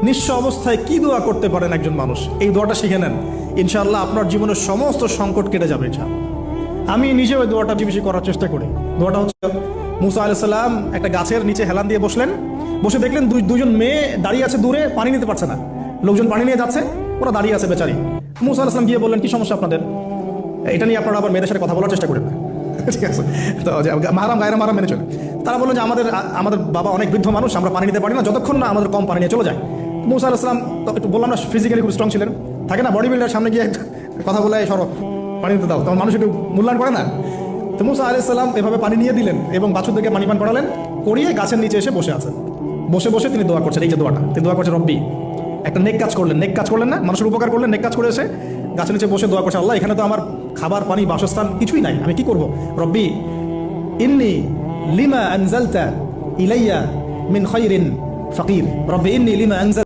নিঃস্ব অবস্থায় কি দোয়া করতে পারেন একজন মানুষ, এই দোয়াটা শিখে নেন, ইনশাআল্লাহ আপনার জীবনের সমস্ত সংকট কেটে যাবে ইনশাআল্লাহ। আমি নিজেও ওই দোয়াটা বেশি করার চেষ্টা করি। দোয়াটা হচ্ছে, মুসা আলাইহিস সালাম একটা গাছের নিচে হেলান দিয়ে বসলেন, বসে দেখলেন দুজন মেয়ে দাঁড়িয়ে আছে দূরে, পানি নিতে পারছে না, লোকজন পানি নিয়ে যাচ্ছে, ওরা দাঁড়িয়ে আছে বেচারি। মুসা আলাইহিস সালাম গিয়ে বললেন, কি সমস্যা আপনাদের? এটা নিয়ে আপনারা আবার মেয়েদের সাথে কথা বলার চেষ্টা করেন না, ঠিক আছে? তো মাহারাম গায়রা মাহারাম মেনে চলে। তারা বললেন যে আমাদের বাবা অনেক বৃদ্ধ মানুষ, আমরা পানি নিতে পারি না যতক্ষণ না আমাদের কম পানি নিয়ে চলে যায়। মুসা আলাইহিস সালাম একটু বললাম না, ফিজিক্যালি খুব স্ট্রং ছিলেন, থাকে না বডি বিল্ডার, সামনে গিয়ে কথা বলে সরো পানি নিতে দাও, তখন মানুষ একটু মূল্যায়ন করে না। তো মুসা আলাইহিস সালাম এভাবে পানি নিয়ে দিলেন এবং বাছুরদেরকে পানি পান করালেন, করিয়ে গাছের নিচে এসে বসে আছেন। বসে বসে তিনি দোয়া করছেন, এই যে দোয়াটা তিনি দোয়া করছেন, রব্বি, একটা নেক কাজ করলেন না, মানুষের উপকার করলেন, নেক কাজ করে এসে গাছের নিচে বসে দোয়া করছে, আল্লাহ এখানে তো আমার খাবার পানি বাসস্থান কিছুই নাই, আমি কি করব? রব্বি ইন্নি লিমা আনজালতা ইলাইয়া মিন খাইরিন ফাকির, রব্বি ইন্নি লিমা আনজাল